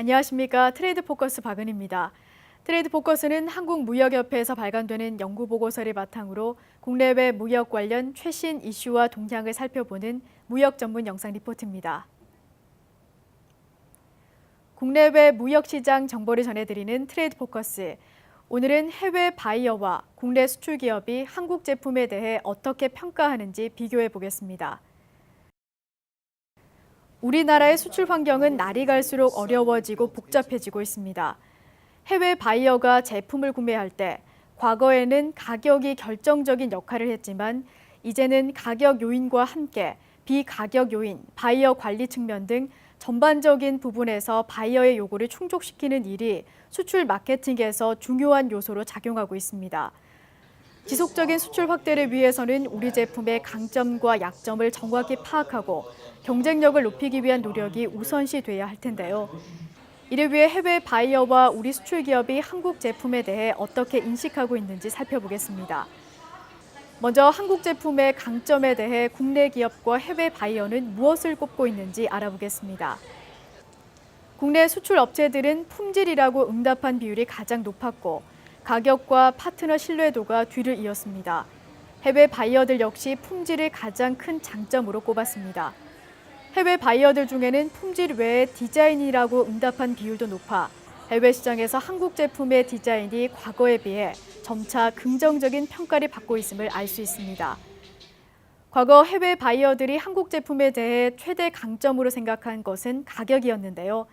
안녕하십니까. 트레이드 포커스 박은희입니다. 트레이드 포커스는 한국무역협회에서 발간되는 연구보고서를 바탕으로 국내외 무역 관련 최신 이슈와 동향을 살펴보는 무역 전문 영상 리포트입니다. 국내외 무역시장 정보를 전해드리는 트레이드 포커스. 오늘은 해외 바이어와 국내 수출 기업이 한국 제품에 대해 어떻게 평가하는지 비교해 보겠습니다. 우리나라의 수출 환경은 날이 갈수록 어려워지고 복잡해지고 있습니다. 해외 바이어가 제품을 구매할 때 과거에는 가격이 결정적인 역할을 했지만 이제는 가격 요인과 함께 비가격 요인, 바이어 관리 측면 등 전반적인 부분에서 바이어의 요구를 충족시키는 일이 수출 마케팅에서 중요한 요소로 작용하고 있습니다. 지속적인 수출 확대를 위해서는 우리 제품의 강점과 약점을 정확히 파악하고 경쟁력을 높이기 위한 노력이 우선시 돼야 할 텐데요. 이를 위해 해외 바이어와 우리 수출 기업이 한국 제품에 대해 어떻게 인식하고 있는지 살펴보겠습니다. 먼저 한국 제품의 강점에 대해 국내 기업과 해외 바이어는 무엇을 꼽고 있는지 알아보겠습니다. 국내 수출 업체들은 품질이라고 응답한 비율이 가장 높았고 가격과 파트너 신뢰도가 뒤를 이었습니다. 해외 바이어들 역시 품질을 가장 큰 장점으로 꼽았습니다. 해외 바이어들 중에는 품질 외에 디자인이라고 응답한 비율도 높아 해외 시장에서 한국 제품의 디자인이 과거에 비해 점차 긍정적인 평가를 받고 있음을 알 수 있습니다. 과거 해외 바이어들이 한국 제품에 대해 최대 강점으로 생각한 것은 가격이었는데요.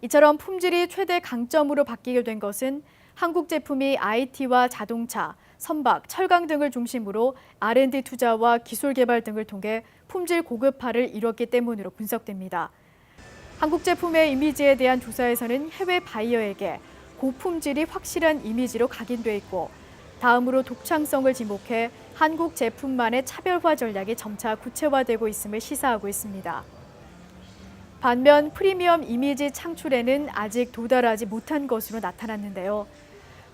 이처럼 품질이 최대 강점으로 바뀌게 된 것은 한국 제품이 IT와 자동차, 선박, 철강 등을 중심으로 R&D 투자와 기술 개발 등을 통해 품질 고급화를 이뤘기 때문으로 분석됩니다. 한국 제품의 이미지에 대한 조사에서는 해외 바이어에게 고품질이 확실한 이미지로 각인돼 있고 다음으로 독창성을 지목해 한국 제품만의 차별화 전략이 점차 구체화되고 있음을 시사하고 있습니다. 반면 프리미엄 이미지 창출에는 아직 도달하지 못한 것으로 나타났는데요.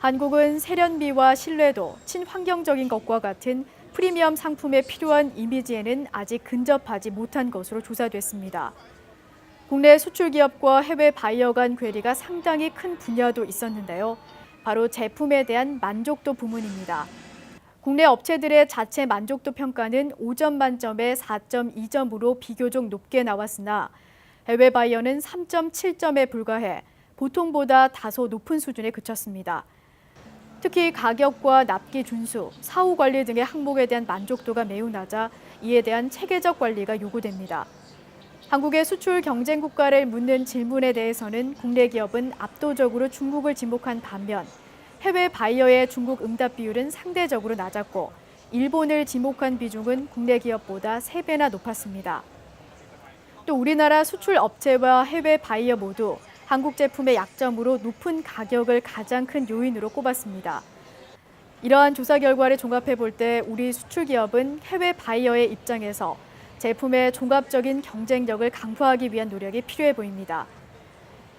한국은 세련미와 신뢰도, 친환경적인 것과 같은 프리미엄 상품에 필요한 이미지에는 아직 근접하지 못한 것으로 조사됐습니다. 국내 수출 기업과 해외 바이어 간 괴리가 상당히 큰 분야도 있었는데요. 바로 제품에 대한 만족도 부문입니다. 국내 업체들의 자체 만족도 평가는 5점 만점에 4.2점으로 비교적 높게 나왔으나 해외 바이어는 3.7점에 불과해 보통보다 다소 높은 수준에 그쳤습니다. 특히 가격과 납기 준수, 사후 관리 등의 항목에 대한 만족도가 매우 낮아 이에 대한 체계적 관리가 요구됩니다. 한국의 수출 경쟁 국가를 묻는 질문에 대해서는 국내 기업은 압도적으로 중국을 지목한 반면 해외 바이어의 중국 응답 비율은 상대적으로 낮았고 일본을 지목한 비중은 국내 기업보다 3배나 높았습니다. 또 우리나라 수출 업체와 해외 바이어 모두 한국 제품의 약점으로 높은 가격을 가장 큰 요인으로 꼽았습니다. 이러한 조사 결과를 종합해 볼 때 우리 수출 기업은 해외 바이어의 입장에서 제품의 종합적인 경쟁력을 강화하기 위한 노력이 필요해 보입니다.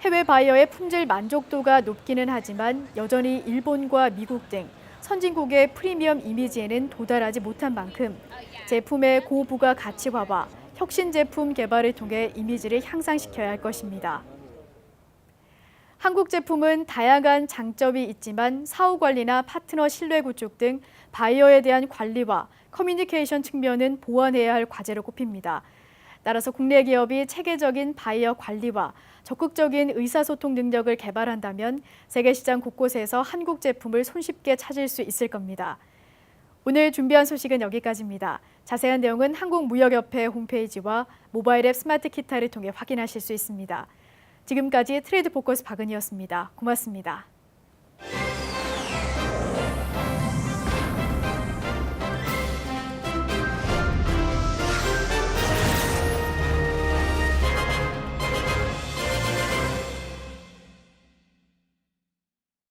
해외 바이어의 품질 만족도가 높기는 하지만 여전히 일본과 미국 등 선진국의 프리미엄 이미지에는 도달하지 못한 만큼 제품의 고부가 가치화와 혁신 제품 개발을 통해 이미지를 향상시켜야 할 것입니다. 한국 제품은 다양한 장점이 있지만 사후 관리나 파트너 신뢰 구축 등 바이어에 대한 관리와 커뮤니케이션 측면은 보완해야 할 과제로 꼽힙니다. 따라서 국내 기업이 체계적인 바이어 관리와 적극적인 의사소통 능력을 개발한다면 세계 시장 곳곳에서 한국 제품을 손쉽게 찾을 수 있을 겁니다. 오늘 준비한 소식은 여기까지입니다. 자세한 내용은 한국무역협회 홈페이지와 모바일 앱 스마트 키타를 통해 확인하실 수 있습니다. 지금까지 트레이드 포커스 박은희였습니다. 고맙습니다.